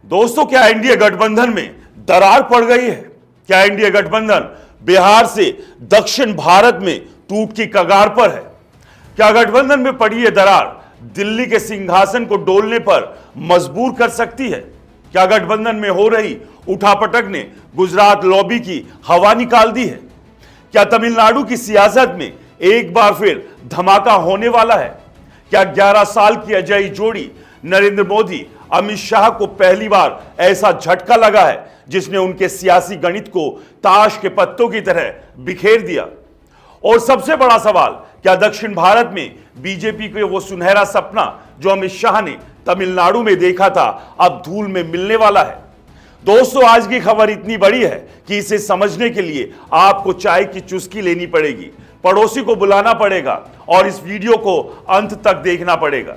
दोस्तों, क्या एनडीए गठबंधन में दरार पड़ गई है? क्या एनडीए गठबंधन बिहार से दक्षिण भारत में टूट की कगार पर है? क्या गठबंधन में पड़ी यह दरार दिल्ली के सिंहासन को डोलने पर मजबूर कर सकती है? क्या गठबंधन में हो रही उठापटक ने गुजरात लॉबी की हवा निकाल दी है? क्या तमिलनाडु की सियासत में एक बार फिर धमाका होने वाला है? क्या 11 साल की अजय जोड़ी नरेंद्र मोदी अमित शाह को पहली बार ऐसा झटका लगा है जिसने उनके सियासी गणित को ताश के पत्तों की तरह बिखेर दिया? और सबसे बड़ा सवाल, क्या दक्षिण भारत में बीजेपी के वो सुनहरा सपना जो अमित शाह ने तमिलनाडु में देखा था अब धूल में मिलने वाला है? दोस्तों, आज की खबर इतनी बड़ी है कि इसे समझने के लिए आपको चाय की चुस्की लेनी पड़ेगी, पड़ोसी को बुलाना पड़ेगा और इस वीडियो को अंत तक देखना पड़ेगा,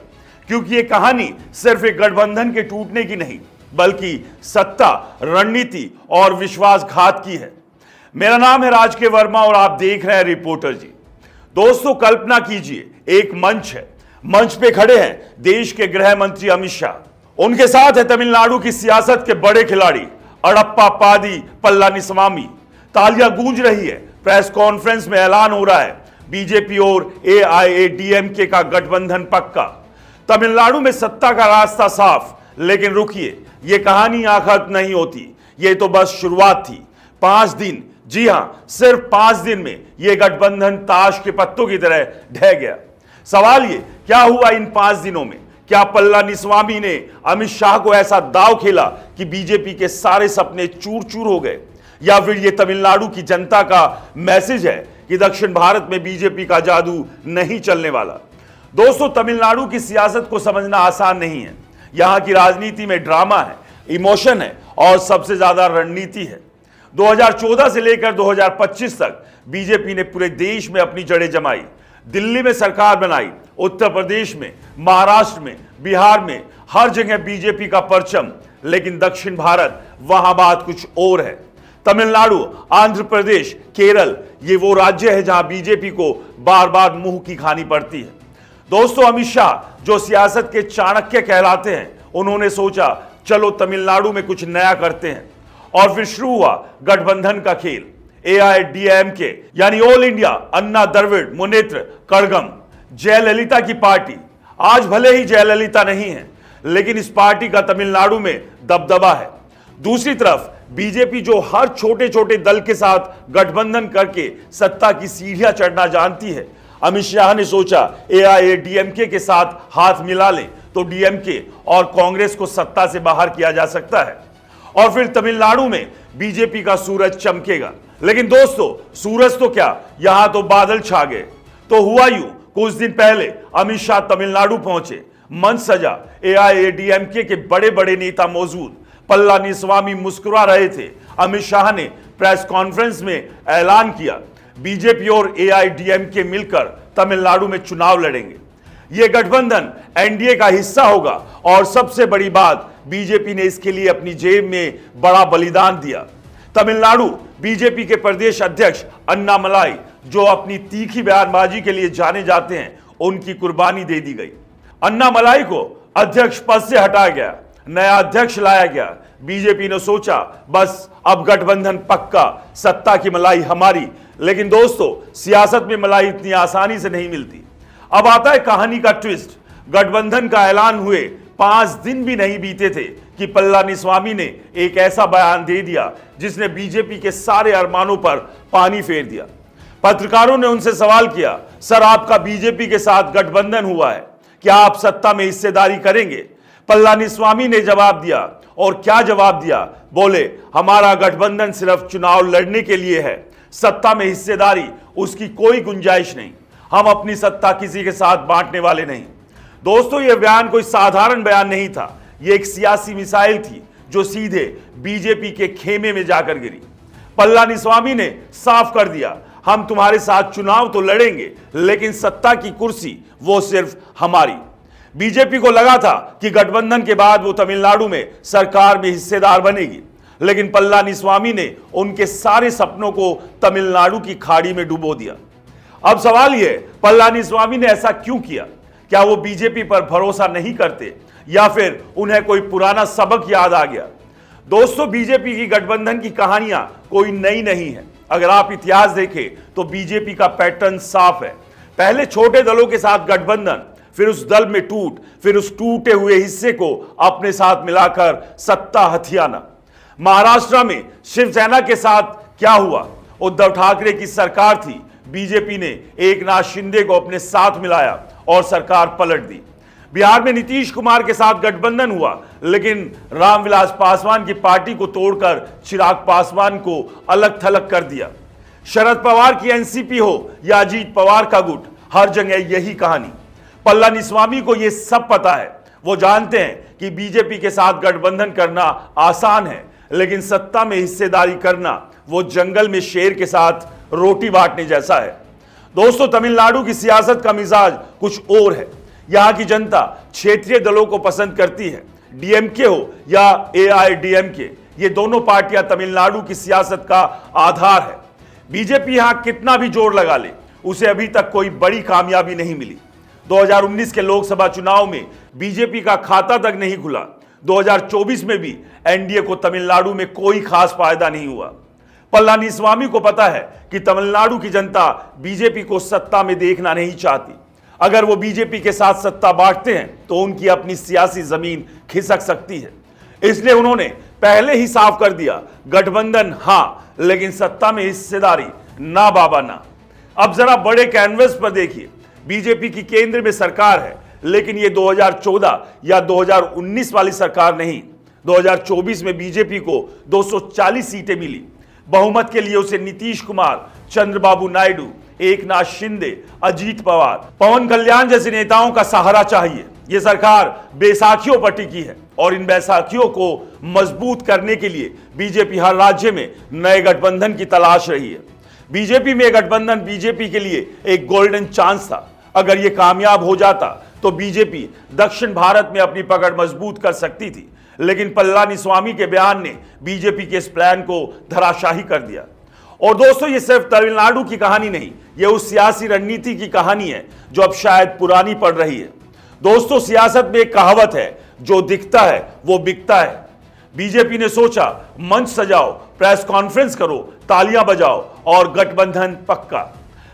क्योंकि यह कहानी सिर्फ एक गठबंधन के टूटने की नहीं बल्कि सत्ता, रणनीति और विश्वासघात की है। मेरा नाम है राज के वर्मा और आप देख रहे हैं रिपोर्टर जी। दोस्तों, कल्पना कीजिए, एक मंच है, मंच पे खड़े हैं देश के गृह मंत्री अमित शाह, उनके साथ है तमिलनाडु की सियासत के बड़े खिलाड़ी अड़प्पा पादी पल्लानिस्वामी। तालियां गूंज रही है, प्रेस कॉन्फ्रेंस में ऐलान हो रहा है बीजेपी और एआईएडीएमके का गठबंधन पक्का। तमिलनाडु में सत्ता का रास्ता साफ, लेकिन रुकिए, यह कहानी यहां खत्म नहीं होती, यह तो बस शुरुआत थी। 5 दिन, जी हां, सिर्फ 5 दिन में यह गठबंधन ताश के पत्तों की तरह ढह गया। सवाल ये, क्या हुआ इन 5 दिनों में? क्या पल्लानिस्वामी ने अमित शाह को ऐसा दांव खेला कि बीजेपी के सारे सपने चूर चूर हो गए? या फिर यह तमिलनाडु की जनता का मैसेज है कि दक्षिण भारत में बीजेपी का जादू नहीं चलने वाला? दोस्तों, तमिलनाडु की सियासत को समझना आसान नहीं है। यहां की राजनीति में ड्रामा है, इमोशन है और सबसे ज्यादा रणनीति है। 2014 से लेकर 2025 तक बीजेपी ने पूरे देश में अपनी जड़ें जमाई, दिल्ली में सरकार बनाई, उत्तर प्रदेश में, महाराष्ट्र में, बिहार में, हर जगह बीजेपी का परचम। लेकिन दक्षिण भारत, वहां बात कुछ और है। तमिलनाडु, आंध्र प्रदेश, केरल, ये वो राज्य है जहां बीजेपी को बार बार मुंह की खानी पड़ती है। दोस्तों, अमित शाह जो सियासत के चाणक्य कहलाते हैं, उन्होंने सोचा चलो तमिलनाडु में कुछ नया करते हैं, और फिर शुरू हुआ गठबंधन का खेल। एआईएडीएमके यानी ऑल इंडिया अन्ना द्रविड़ मुनेत्र कड़गम, जयललिता की पार्टी। आज भले ही जयललिता नहीं है, लेकिन इस पार्टी का तमिलनाडु में दबदबा है। दूसरी तरफ बीजेपी जो हर छोटे छोटे दल के साथ गठबंधन करके सत्ता की सीढ़ियां चढ़ना जानती है। अमित शाह ने सोचा एआईएडीएमके के साथ हाथ मिला लें तो डीएमके और कांग्रेस को सत्ता से बाहर किया जा सकता है, और फिर तमिलनाडु में बीजेपी का सूरज चमकेगा। लेकिन दोस्तों, सूरज तो क्या, यहां तो बादल छा गए। तो हुआ यूं, कुछ दिन पहले अमित शाह तमिलनाडु पहुंचे, मंच सजा, एआईएडीएमके के बड़े बड़े नेता मौजूद, पल्लानिस्वामी मुस्कुरा रहे थे। अमित शाह ने प्रेस कॉन्फ्रेंस में ऐलान किया बीजेपी और एआईएडीएमके मिलकर तमिलनाडु में चुनाव लड़ेंगे। यह गठबंधन एनडीए का हिस्सा होगा, और सबसे बड़ी बात, बीजेपी ने इसके लिए अपनी जेब में बड़ा बलिदान दिया। तमिलनाडु बीजेपी के प्रदेश अध्यक्ष अन्नामलाई, जो अपनी तीखी बयानबाजी के लिए जाने जाते हैं, उनकी कुर्बानी दे दी गई। अन्नामलाई को अध्यक्ष पद से हटाया गया, नया अध्यक्ष लाया गया। बीजेपी ने सोचा बस अब गठबंधन पक्का, सत्ता की मलाई हमारी। लेकिन दोस्तों, सियासत में मलाई इतनी आसानी से नहीं मिलती। अब आता है कहानी का ट्विस्ट। गठबंधन का ऐलान हुए 5 दिन भी नहीं बीते थे कि पल्लानिस्वामी ने एक ऐसा बयान दे दिया जिसने बीजेपी के सारे अरमानों पर पानी फेर दिया। पत्रकारों ने उनसे सवाल किया, सर आपका बीजेपी के साथ गठबंधन हुआ है, क्या आप सत्ता में हिस्सेदारी करेंगे? पल्लानिस्वामी ने जवाब दिया, और क्या जवाब दिया? बोले, हमारा गठबंधन सिर्फ चुनाव लड़ने के लिए है, सत्ता में हिस्सेदारी उसकी कोई गुंजाइश नहीं, हम अपनी सत्ता किसी के साथ बांटने वाले नहीं। दोस्तों, यह बयान कोई साधारण बयान नहीं था, यह एक सियासी मिसाइल थी जो सीधे बीजेपी के खेमे में जाकर गिरी। पल्लानिस्वामी ने साफ कर दिया, हम तुम्हारे साथ चुनाव तो लड़ेंगे, लेकिन सत्ता की कुर्सी वो सिर्फ हमारी। बीजेपी को लगा था कि गठबंधन के बाद वो तमिलनाडु में सरकार में हिस्सेदार बनेगी, लेकिन पल्लानिस्वामी ने उनके सारे सपनों को तमिलनाडु की खाड़ी में डुबो दिया। अब सवाल यह, पल्लानिस्वामी ने ऐसा क्यों किया? क्या वो बीजेपी पर भरोसा नहीं करते, या फिर उन्हें कोई पुराना सबक याद आ गया। दोस्तों, बीजेपी की गठबंधन की कहानियां कोई नई नहीं है। अगर आप इतिहास देखें तो बीजेपी का पैटर्न साफ है। पहले छोटे दलों के साथ गठबंधन, फिर उस दल में टूट, फिर उस टूटे हुए हिस्से को अपने साथ मिलाकर सत्ता हथियाना। महाराष्ट्र में शिवसेना के साथ क्या हुआ? उद्धव ठाकरे की सरकार थी, बीजेपी ने एकनाथ शिंदे को अपने साथ मिलाया और सरकार पलट दी। बिहार में नीतीश कुमार के साथ गठबंधन हुआ, लेकिन रामविलास पासवान की पार्टी को तोड़कर चिराग पासवान को अलग थलग कर दिया। शरद पवार की एनसीपी हो या अजीत पवार का गुट, हर जगह यही कहानी। पल्लानिस्वामी को यह सब पता है। वो जानते हैं कि बीजेपी के साथ गठबंधन करना आसान है, लेकिन सत्ता में हिस्सेदारी करना वो जंगल में शेर के साथ रोटी बांटने जैसा है। दोस्तों, तमिलनाडु की सियासत का मिजाज कुछ और है। यहां की जनता क्षेत्रीय दलों को पसंद करती है। डीएमके हो या एआईडीएमके, ये दोनों पार्टियां तमिलनाडु की सियासत का आधार है। बीजेपी यहां कितना भी जोर लगा ले, उसे अभी तक कोई बड़ी कामयाबी नहीं मिली। 2019 के लोकसभा चुनाव में बीजेपी का खाता तक नहीं खुला। 2024 में भी एनडीए को तमिलनाडु में कोई खास फायदा नहीं हुआ। पल्लानिस्वामी को पता है कि तमिलनाडु की जनता बीजेपी को सत्ता में देखना नहीं चाहती। अगर वो बीजेपी के साथ सत्ता बांटते हैं तो उनकी अपनी सियासी जमीन खिसक सकती है। इसलिए उन्होंने पहले ही साफ कर दिया, गठबंधन हां, लेकिन सत्ता में हिस्सेदारी ना बाबा ना। अब जरा बड़े कैनवस पर देखिए, बीजेपी की केंद्र में सरकार है, लेकिन ये 2014 या 2019 वाली सरकार नहीं। 2024 में बीजेपी को 240 सीटें मिली। बहुमत के लिए उसे नीतीश कुमार, चंद्रबाबू नायडू, एकनाथ शिंदे, अजीत पवार, पवन कल्याण जैसे नेताओं का सहारा चाहिए। यह सरकार बैसाखियों पर टिकी है और इन बैसाखियों को मजबूत करने के लिए बीजेपी हर राज्य में नए गठबंधन की तलाश रही है। बीजेपी में गठबंधन बीजेपी के लिए एक गोल्डन चांस था। अगर यह कामयाब हो जाता तो बीजेपी दक्षिण भारत में अपनी पकड़ मजबूत कर सकती थी, लेकिन पल्लानिस्वामी के बयान ने बीजेपी के इस प्लान को धराशाही कर दिया। और दोस्तों, ये सिर्फ तमिलनाडु की कहानी नहीं, ये उस सियासी रणनीति की कहानी है जो अब शायद पुरानी पड़ रही है। दोस्तों, सियासत में एक कहावत है, जो दिखता है वो बिकता है। बीजेपी ने सोचा, मंच सजाओ, प्रेस कॉन्फ्रेंस करो, तालियां बजाओ और गठबंधन पक्का।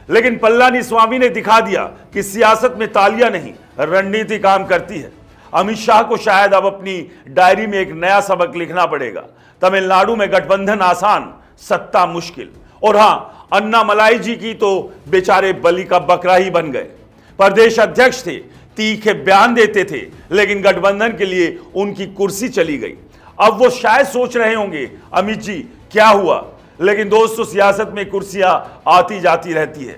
लेकिन पल्लानिस्वामी ने दिखा दिया कि सियासत में तालियां नहीं, रणनीति काम करती है। अमित शाह को शायद अब अपनी डायरी में एक नया सबक लिखना पड़ेगा। तमिलनाडु में गठबंधन आसान, सत्ता मुश्किल। और हां, अन्नामलाई जी की तो बेचारे बलि का बकरा ही बन गए। प्रदेश अध्यक्ष थे, तीखे बयान देते थे, लेकिन गठबंधन के लिए उनकी कुर्सी चली गई। अब वो शायद सोच रहे होंगे, अमित जी क्या हुआ? लेकिन दोस्तों, सियासत में कुर्सियां आती जाती रहती है।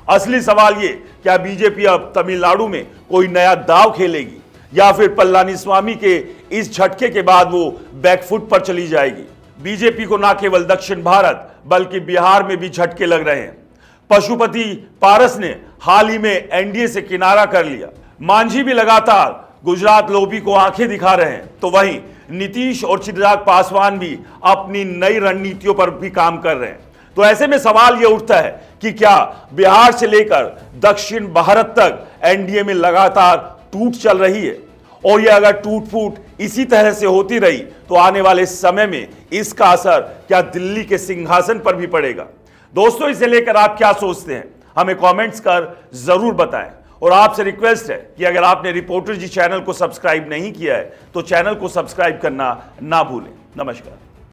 असली सवाल ये, क्या बीजेपी अब तमिलनाडु में कोई नया दाव खेलेगी या फिर पल्लानिस्वामी के इस झटके के बाद वो बैकफुट पर चली जाएगी? बीजेपी को न केवल दक्षिण भारत बल्कि बिहार में भी झटके लग रहे हैं। पशुपति पारस ने हाल ही में एनडीए से किनारा कर लिया। मांझी भी लगातार गुजरात लोबी को आंखें दिखा रहे हैं, तो वहीं नीतीश और चिराग पासवान भी अपनी नई रणनीतियों पर भी काम कर रहे हैं। तो ऐसे में सवाल यह उठता है कि क्या बिहार से लेकर दक्षिण भारत तक एनडीए में लगातार टूट चल रही है? और यह अगर टूट फूट इसी तरह से होती रही तो आने वाले समय में इसका असर क्या दिल्ली के सिंहासन पर भी पड़ेगा? दोस्तों, इसे लेकर आप क्या सोचते हैं? हमें कमेंट्स कर जरूर बताएं। और आपसे रिक्वेस्ट है कि अगर आपने रिपोर्टर जी चैनल को सब्सक्राइब नहीं किया है तो चैनल को सब्सक्राइब करना ना भूलें। नमस्कार।